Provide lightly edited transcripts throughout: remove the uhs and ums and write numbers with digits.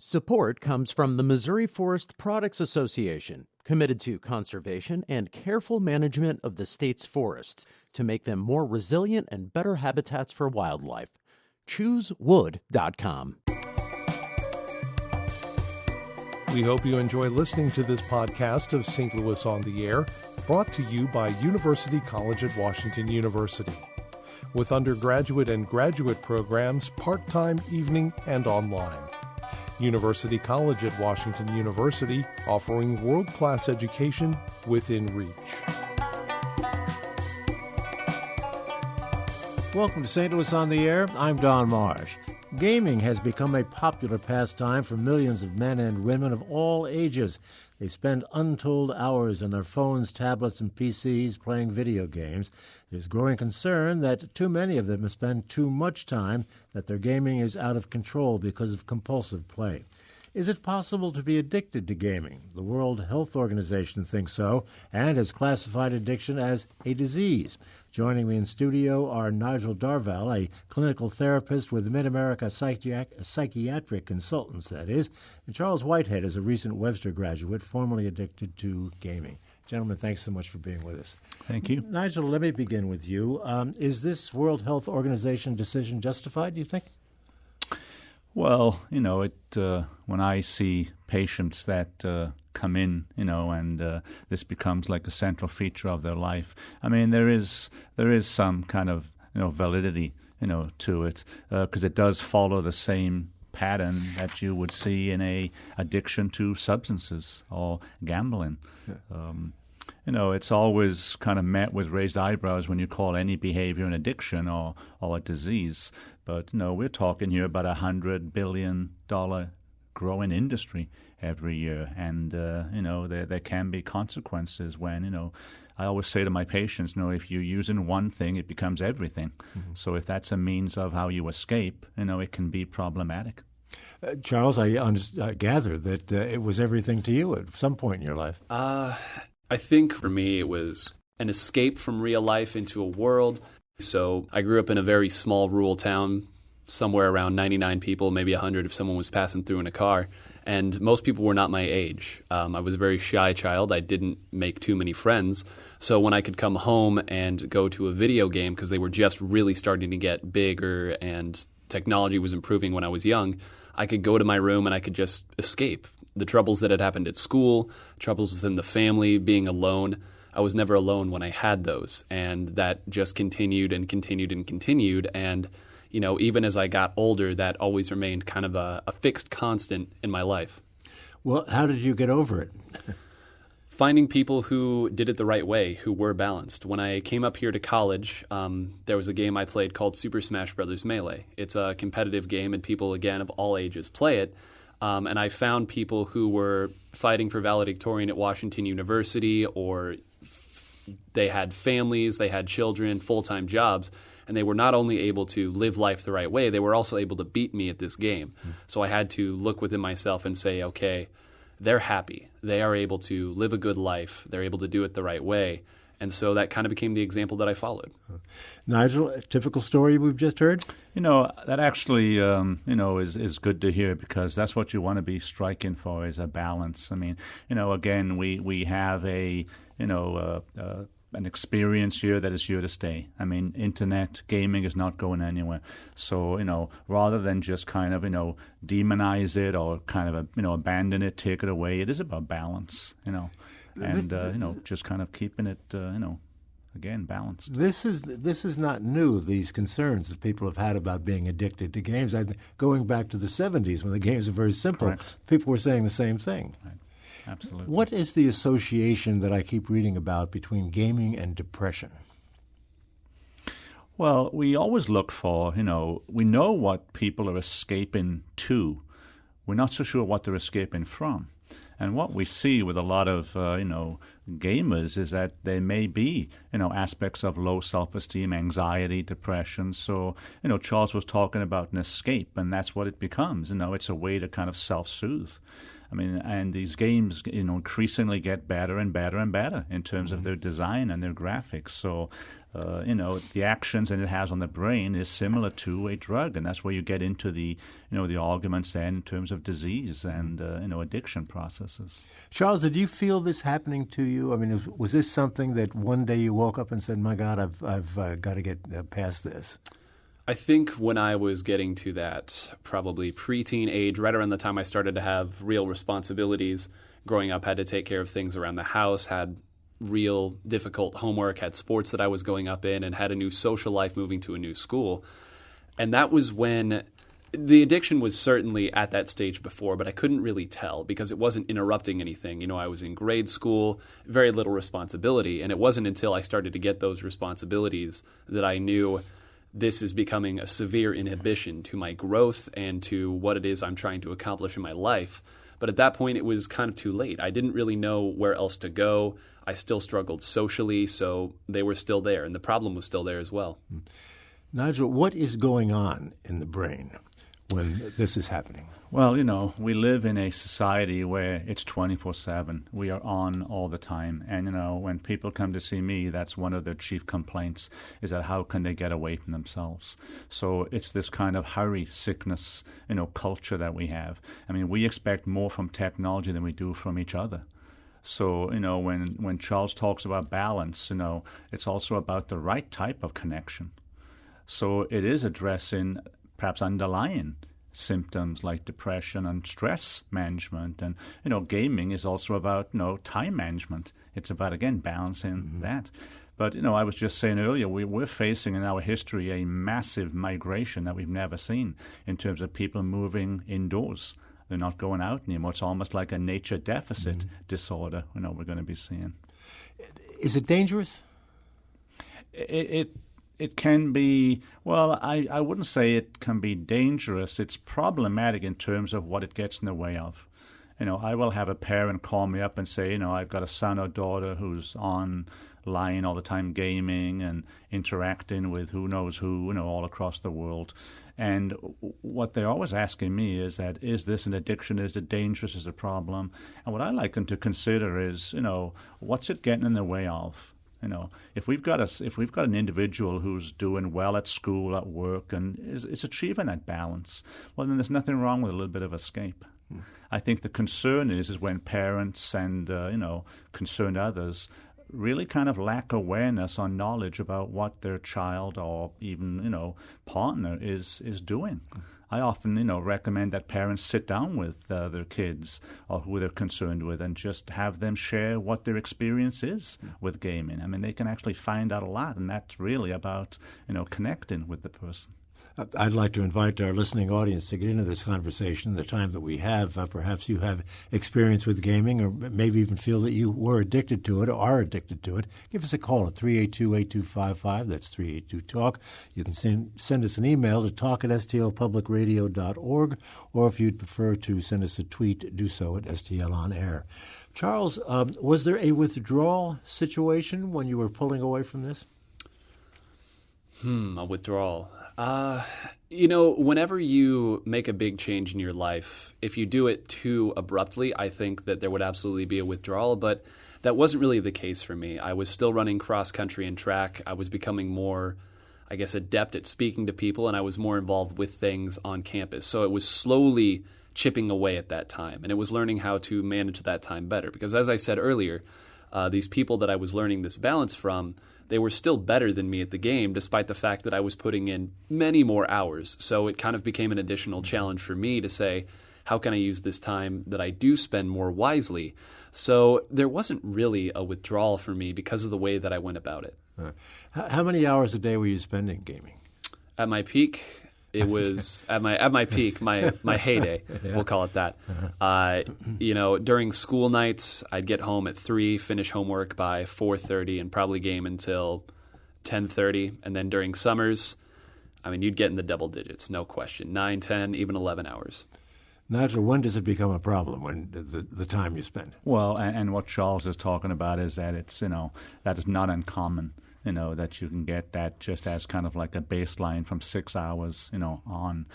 Support comes from the Missouri Forest Products Association, committed to conservation and careful management of the state's forests to make them more resilient and better habitats for wildlife. ChooseWood.com. We hope you enjoy listening to this podcast of St. Louis on the Air, brought to you by University College at Washington University, with undergraduate and graduate programs part-time, evening, and online. University College at Washington University, offering world-class education within reach. Welcome to St. Louis on the Air. I'm Don Marsh. Gaming has become a popular pastime for millions of men and women of all ages. They spend untold hours on their phones, tablets, and PCs playing video games. There's growing concern that too many of them spend too much time, that their gaming is out of control because of compulsive play. Is it possible to be addicted to gaming? The World Health Organization thinks so and has classified addiction as a disease. Joining me in studio are Nigel Darvell, a clinical therapist with Mid-America Psychiatric Consultants, that is, and Charles Whitehead is a recent Webster graduate, formerly addicted to gaming. Gentlemen, thanks so much for being with us. Thank you. Nigel, let me begin with you. Is this World Health Organization decision justified, do you think? Well, when I see patients that come in, and this becomes like a central feature of their life, I mean, there is some kind of, validity, to it, because it does follow the same pattern that you would see in a addiction to substances or gambling. Yeah. It's always kind of met with raised eyebrows when you call any behavior an addiction or a disease. But, we're talking here about $100 billion growing industry every year. And, there can be consequences when, I always say to my patients, if you're using one thing, it becomes everything. Mm-hmm. So if that's a means of how you escape, it can be problematic. Charles, I gather that it was everything to you at some point in your life. I think for me it was an escape from real life into a world. So I grew up in a very small rural town, somewhere around 99 people, maybe 100 if someone was passing through in a car. And most people were not my age. I was a very shy child. I didn't make too many friends. So when I could come home and go to a video game, because they were just really starting to get bigger and technology was improving when I was young, I could go to my room and I could just escape. The troubles that had happened at school, troubles within the family, being alone. I was never alone when I had those. And that just continued and continued and continued. And, even as I got older, that always remained kind of a fixed constant in my life. Well, how did you get over it? Finding people who did it the right way, who were balanced. When I came up here to college, there was a game I played called Super Smash Bros. Melee. It's a competitive game, and people, again, of all ages play it. And I found people who were fighting for valedictorian at Washington University, or they had families, they had children, full-time jobs, and they were not only able to live life the right way, they were also able to beat me at this game. So I had to look within myself and say, okay, they're happy. They are able to live a good life. They're able to do it the right way. And so that kind of became the example that I followed. Nigel, a typical story we've just heard? That actually, is good to hear, because that's what you want to be striking for, is a balance. I mean, again, we have an experience here that is here to stay. I mean, internet gaming is not going anywhere. So, rather than just kind of, demonize it or kind of, abandon it, take it away, it is about balance, and, just kind of keeping it, again, balanced. This is not new, these concerns that people have had about being addicted to games. Going back to the 70s when the games were very simple, Correct. People were saying the same thing. Right. Absolutely. What is the association that I keep reading about between gaming and depression? Well, we always look for, we know what people are escaping to. We're not so sure what they're escaping from. And what we see with a lot of, gamers is that there may be, aspects of low self-esteem, anxiety, depression. So, Charles was talking about an escape, and that's what it becomes. It's a way to kind of self-soothe. I mean, and these games, increasingly get better and better and better in terms of their design and their graphics. So, the actions that it has on the brain is similar to a drug, and that's where you get into the arguments then in terms of disease and, addiction processes. Charles, did you feel this happening to you? I mean, was this something that one day you woke up and said, my God, I've got to get past this? I think when I was getting to that probably preteen age, right around the time I started to have real responsibilities, growing up, had to take care of things around the house, had real difficult homework, had sports that I was going up in, and had a new social life moving to a new school. And that was when the addiction was certainly at that stage before, but I couldn't really tell because it wasn't interrupting anything. I was in grade school, very little responsibility, and it wasn't until I started to get those responsibilities that I knew this is becoming a severe inhibition to my growth and to what it is I'm trying to accomplish in my life. But at that point, it was kind of too late. I didn't really know where else to go. I still struggled socially, so they were still there, and the problem was still there as well. Nigel, what is going on in the brain when this is happening? Well, we live in a society where it's 24/7. We are on all the time. And, when people come to see me, that's one of their chief complaints, is that how can they get away from themselves? So it's this kind of hurry, sickness, culture that we have. I mean, we expect more from technology than we do from each other. So, when Charles talks about balance, it's also about the right type of connection. So it is addressing perhaps underlying symptoms like depression and stress management. And, gaming is also about, time management. It's about, again, balancing that. But, I was just saying earlier, we're facing in our history a massive migration that we've never seen in terms of people moving indoors. They're not going out anymore. It's almost like a nature deficit disorder, we're going to be seeing. Is it dangerous? It can be, well, I wouldn't say it can be dangerous. It's problematic in terms of what it gets in the way of. I will have a parent call me up and say, I've got a son or daughter who's online all the time gaming and interacting with who knows who, all across the world. And what they're always asking me is this an addiction? Is it dangerous? Is it a problem? And what I like them to consider is, what's it getting in the way of? If we've got an individual who's doing well at school, at work, and is achieving that balance, well, then there's nothing wrong with a little bit of escape. I think the concern is when parents and concerned others really kind of lack awareness or knowledge about what their child or even partner is doing. I often, recommend that parents sit down with their kids or who they're concerned with and just have them share what their experience is with gaming. I mean, they can actually find out a lot, and that's really about, connecting with the person. I'd like to invite our listening audience to get into this conversation the time that we have. Perhaps you have experience with gaming or maybe even feel that you were addicted to it or are addicted to it. Give us a call at 382-8255. That's 382-TALK. You can send us an email to talk@stlpublicradio.org, or if you'd prefer to send us a tweet, do so at STL On Air. Charles, was there a withdrawal situation when you were pulling away from this? A withdrawal. Whenever you make a big change in your life, if you do it too abruptly, I think that there would absolutely be a withdrawal, but that wasn't really the case for me. I was still running cross country and track. I was becoming more, adept at speaking to people, and I was more involved with things on campus. So it was slowly chipping away at that time, and it was learning how to manage that time better. Because as I said earlier, these people that I was learning this balance from, they were still better than me at the game, despite the fact that I was putting in many more hours. So it kind of became an additional challenge for me to say, how can I use this time that I do spend more wisely? So there wasn't really a withdrawal for me because of the way that I went about it. How many hours a day were you spending gaming? At my peak, it was at my peak, my heyday, we'll call it that. During school nights, I'd get home at 3, finish homework by 4:30, and probably game until 10:30. And then during summers, you'd get in the double digits, no question, 9, 10, even 11 hours. Nigel, when does it become a problem, when the time you spend? Well, and what Charles is talking about is that it's, that is not uncommon. That you can get that just as kind of like a baseline from 6 hours, on.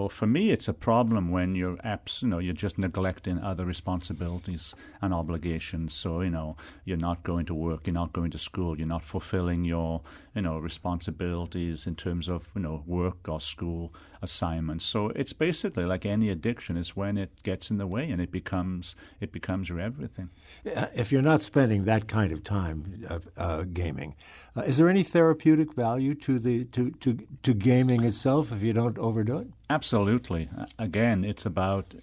for me, it's a problem when you're you're just neglecting other responsibilities and obligations. So, you're not going to work, you're not going to school, you're not fulfilling your, responsibilities in terms of, work or school assignments. So it's basically like any addiction is when it gets in the way and it becomes your everything. If you're not spending that kind of time gaming, is there any therapeutic value to gaming itself if you don't overdo it? Absolutely. Again, it's about,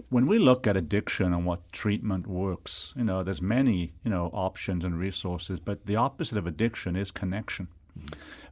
when we look at addiction and what treatment works, there's many, options and resources, but the opposite of addiction is connection.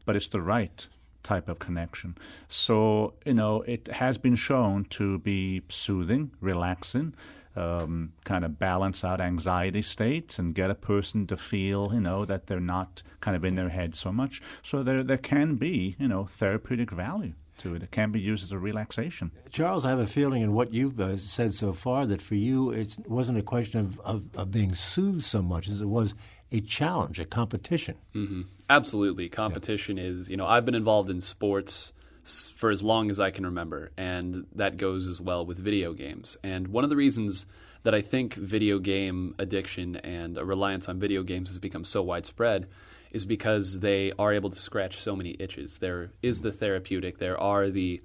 But it's the right type of connection. So, it has been shown to be soothing, relaxing, kind of balance out anxiety states and get a person to feel, that they're not kind of in their head so much. So there can be, therapeutic value to it. It can be used as a relaxation. Charles, I have a feeling in what you've said so far that for you it wasn't a question of being soothed so much as it was a challenge, a competition. Mm-hmm. Absolutely. Competition is, I've been involved in sports for as long as I can remember, and that goes as well with video games. And one of the reasons that I think video game addiction and a reliance on video games has become so widespread is because they are able to scratch so many itches. There is the therapeutic. There are the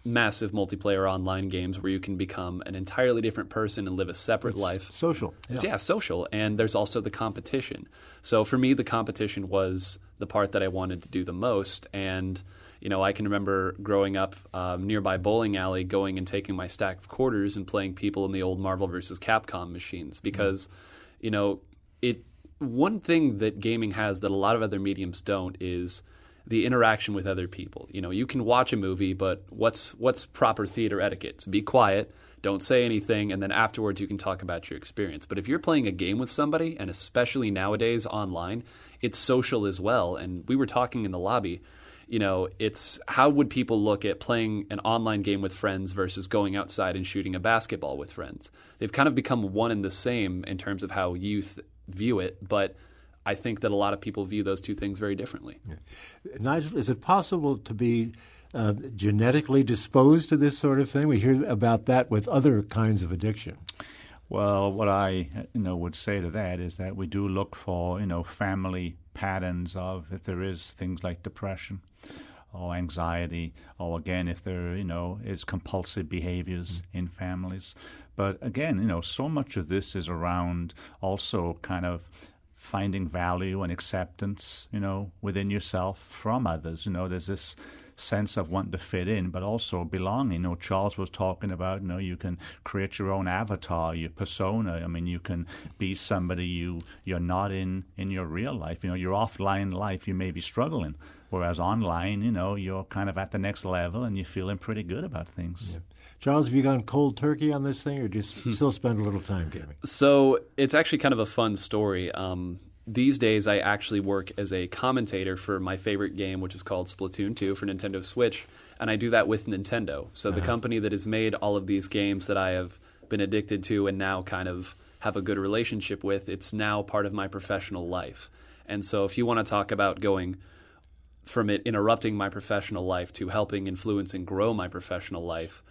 massive multiplayer online games where you can become an entirely different person and live a separate life. Social. Yeah, social. And there's also the competition. So for me, the competition was the part that I wanted to do the most. And, I can remember growing up nearby bowling alley, going and taking my stack of quarters and playing people in the old Marvel vs. Capcom machines because, one thing that gaming has that a lot of other mediums don't is the interaction with other people. You can watch a movie, but what's proper theater etiquette? To be quiet, don't say anything, and then afterwards you can talk about your experience. But if you're playing a game with somebody, and especially nowadays online, it's social as well. And we were talking in the lobby, it's how would people look at playing an online game with friends versus going outside and shooting a basketball with friends? They've kind of become one and the same in terms of how youth view it, but I think that a lot of people view those two things very differently. Yeah. Nigel, is it possible to be genetically disposed to this sort of thing? We hear about that with other kinds of addiction. Well, what I would say to that is that we do look for family patterns of if there is things like depression or anxiety, or again if there is compulsive behaviors in families. But again, so much of this is around also kind of finding value and acceptance, within yourself from others. There's this sense of wanting to fit in, but also belonging. Charles was talking about, you can create your own avatar, your persona. I mean, you can be somebody you're not in your real life. Your offline life, you may be struggling, whereas online, you're kind of at the next level and you're feeling pretty good about things. Yeah. Charles, have you gone cold turkey on this thing, or just still spend a little time gaming? So it's actually kind of a fun story. These days, I actually work as a commentator for my favorite game, which is called Splatoon 2 for Nintendo Switch, and I do that with Nintendo. So the company that has made all of these games that I have been addicted to and now kind of have a good relationship with, it's now part of my professional life. And so if you want to talk about going from it interrupting my professional life to helping influence and grow my professional life,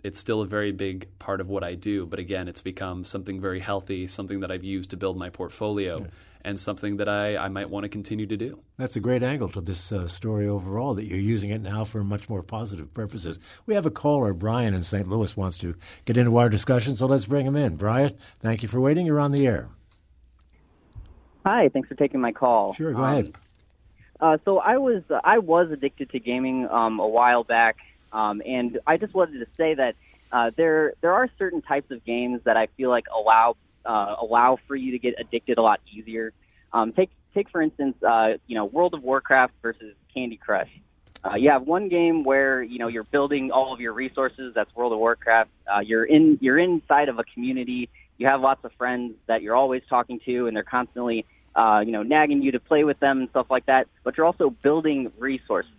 it's still a very big part of what I do. But again, it's become something very healthy, something that I've used to build my portfolio, and something that I might want to continue to do. That's a great angle to this story overall, that you're using it now for much more positive purposes. We have a caller, Brian in St. Louis, wants to get into our discussion, so let's bring him in. Brian, thank you for waiting. You're on the air. Hi, thanks for taking my call. Sure, go ahead. So I was addicted to gaming a while back. And I just wanted to say that there are certain types of games that I feel like allow for you to get addicted a lot easier. Take for instance, World of Warcraft versus Candy Crush. You have one game where you're building all of your resources. That's World of Warcraft. You're inside of a community. You have lots of friends that you're always talking to, and they're constantly nagging you to play with them and stuff like that. But you're also building resources.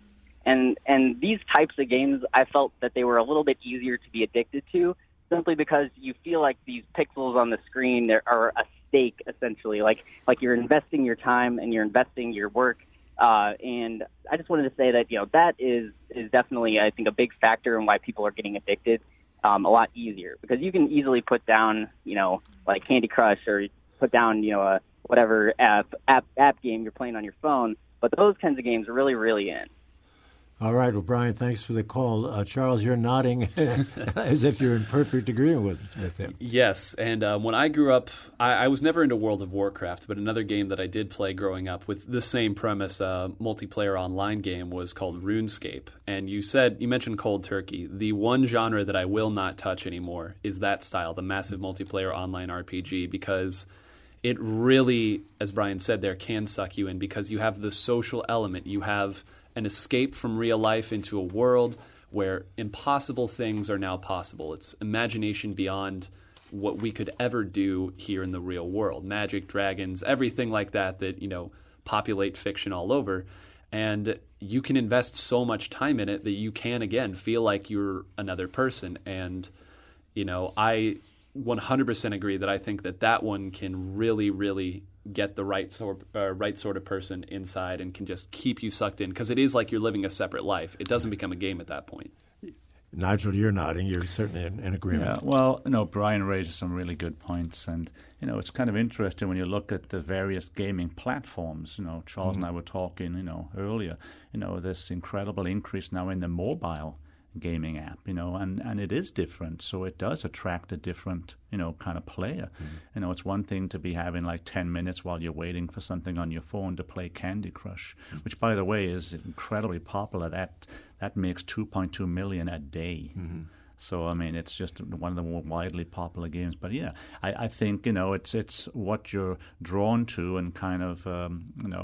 And these types of games, I felt that they were a little bit easier to be addicted to, simply because you feel like these pixels on the screen are a stake, essentially. Like you're investing your time and you're investing your work And I just wanted to say that, that is definitely, I think, a big factor in why people are getting addicted a lot easier, because you can easily put down, like Candy Crush, or put down, whatever app game you're playing on your phone. But those kinds of games are really, really in. All right. Well, Brian, thanks for the call. Charles, you're nodding as if you're in perfect agreement with him. Yes, and when I grew up, I was never into World of Warcraft, but another game that I did play growing up with the same premise, multiplayer online game, was called RuneScape. And you mentioned cold turkey. The one genre that I will not touch anymore is that style, the massive multiplayer online RPG, because it really, as Brian said there, can suck you in, because you have the social element. You have an escape from real life into a world where impossible things are now possible. It's imagination beyond what we could ever do here in the real world. Magic, dragons, everything like that populate fiction all over. And you can invest so much time in it that you can, again, feel like you're another person. And, I 100% agree that I think that one can really, really get the right sort of person inside and can just keep you sucked in, because it is like you're living a separate life. It doesn't become a game at that point. Nigel, you're nodding. You're certainly in agreement. Yeah, well, Brian raises some really good points, and it's kind of interesting when you look at the various gaming platforms. Charles and I were talking, earlier. This incredible increase now in the mobile gaming app, and it is different, so it does attract a different, kind of player. It's one thing to be having like 10 minutes while you're waiting for something on your phone to play Candy Crush, which, by the way, is incredibly popular. That makes 2.2 million a day. So, it's just one of the more widely popular games. But, yeah, I think, it's what you're drawn to, and kind of,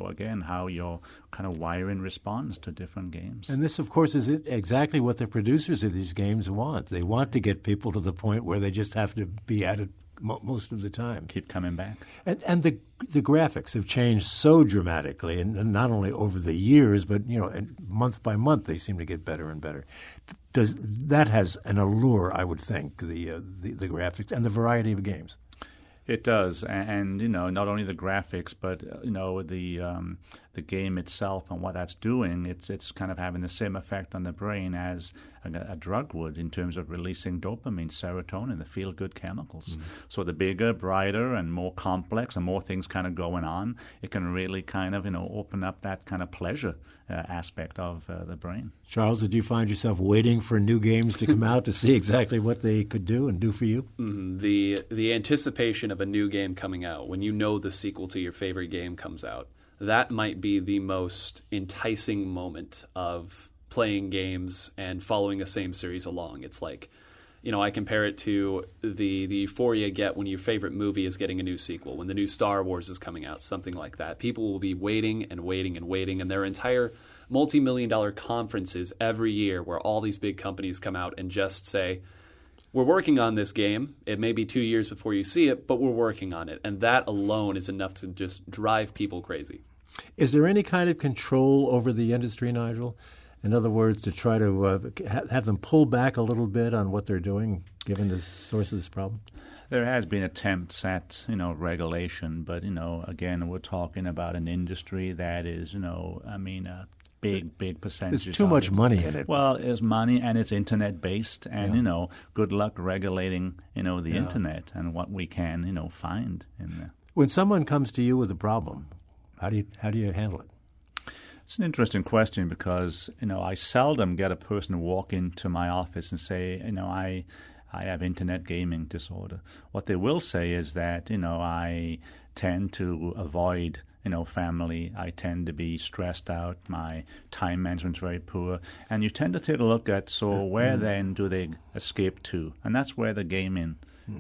again, how your kind of wiring responds to different games. And this, of course, is exactly what the producers of these games want. They want to get people to the point where they just have to be at it most of the time. Keep coming back. And the graphics have changed so dramatically, and not only over the years, but and month by month they seem to get better and better. That has an allure, I would think, the graphics and the variety of games. It does, and not only the graphics, but the game itself and what that's doing. It's kind of having the same effect on the brain as a drug would, in terms of releasing dopamine, serotonin, the feel-good chemicals. So the bigger, brighter, and more complex, and more things kind of going on, it can really kind of open up that kind of pleasure aspect of the brain. Charles, did you find yourself waiting for new games to come out to see exactly what they could do and do for you? The anticipation of a new game coming out, when the sequel to your favorite game comes out, that might be the most enticing moment of playing games and following the same series along. It's like, I compare it to the euphoria you get when your favorite movie is getting a new sequel, when the new Star Wars is coming out, something like that. People will be waiting and waiting and waiting, and their entire multi-million-dollar conferences every year where all these big companies come out and just say, we're working on this game. It may be 2 years before you see it, but we're working on it. And that alone is enough to just drive people crazy. Is there any kind of control over the industry, Nigel? In other words, to try to have them pull back a little bit on what they're doing, given the source of this problem? There has been attempts at, regulation, but, again, we're talking about an industry that is, a big percentage. There's too much money in it. Well, it's money, and it's internet-based, and, good luck regulating, the internet and what we can, find in there. When someone comes to you with a problem, how do you handle it? It's an interesting question, because, I seldom get a person walk into my office and say, I have internet gaming disorder. What they will say is that, I tend to avoid, family. I tend to be stressed out. My time management's very poor. And you tend to take a look at, so where then do they escape to? And that's where the gaming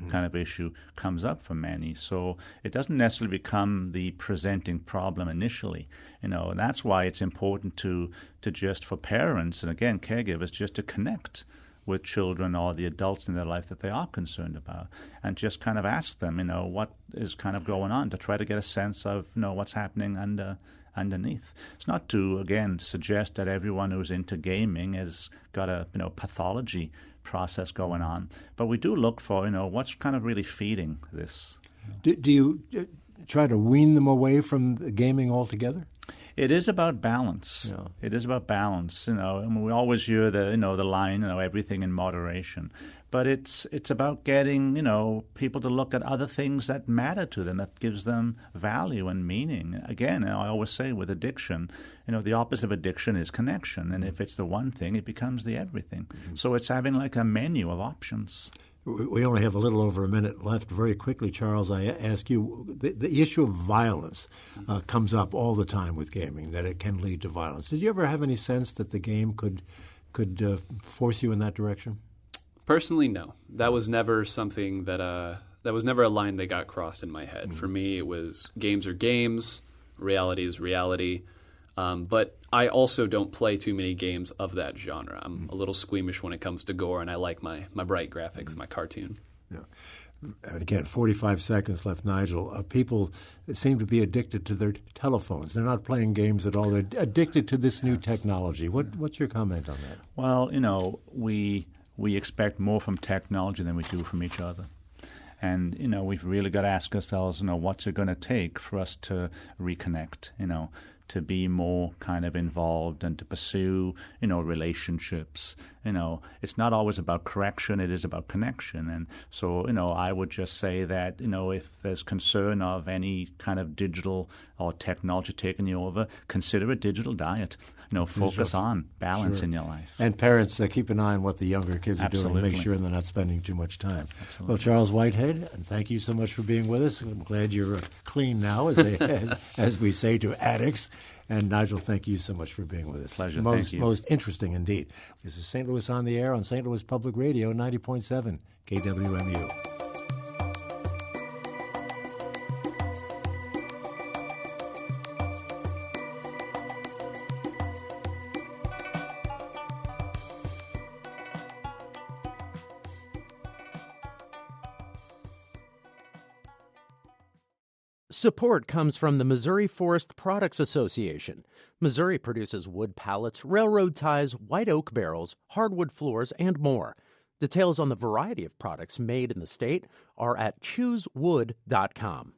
kind of issue comes up for many. So it doesn't necessarily become the presenting problem initially. And that's why it's important to just, for parents and, again, caregivers, just to connect with children or the adults in their life that they are concerned about, and just kind of ask them, what is kind of going on, to try to get a sense of, what's happening underneath. It's not to, again, suggest that everyone who's into gaming has got a, pathology process going on, but we do look for, what's kind of really feeding this. Do you try to wean them away from gaming altogether? It is about balance. Yeah. It is about balance, and we always hear the line, everything in moderation. But it's about getting, people to look at other things that matter to them, that gives them value and meaning. Again, I always say with addiction, the opposite of addiction is connection. And if it's the one thing, it becomes the everything. Mm-hmm. So it's having like a menu of options. We only have a little over a minute left. Very quickly, Charles, I ask you, the issue of violence comes up all the time with gaming, that it can lead to violence. Did you ever have any sense that the game could force you in that direction? Personally, no. That was never something that was never a line that got crossed in my head. Mm-hmm. For me, it was games are games, reality is reality. But I also don't play too many games of that genre. I'm a little squeamish when it comes to gore, and I like my bright graphics, my cartoon. Yeah. And again, 45 seconds left, Nigel. People seem to be addicted to their telephones. They're not playing games at all. They're addicted to this new technology. What's your comment on that? Well, we expect more from technology than we do from each other. And, we've really got to ask ourselves, what's it going to take for us to reconnect, to be more kind of involved and to pursue, relationships. It's not always about correction, it is about connection. And so, I would just say that, if there's concern of any kind of digital or technology taking you over, consider a digital diet. Focus on balance in your life. And parents, keep an eye on what the younger kids are doing. Make sure they're not spending too much time. Absolutely. Well, Charles Whitehead, and thank you so much for being with us. I'm glad you're clean now, as we say to addicts. And Nigel, thank you so much for being with us. Pleasure. Thank you. Most interesting indeed. This is St. Louis on the Air on St. Louis Public Radio, 90.7 KWMU. Support comes from the Missouri Forest Products Association. Missouri produces wood pallets, railroad ties, white oak barrels, hardwood floors, and more. Details on the variety of products made in the state are at choosewood.com.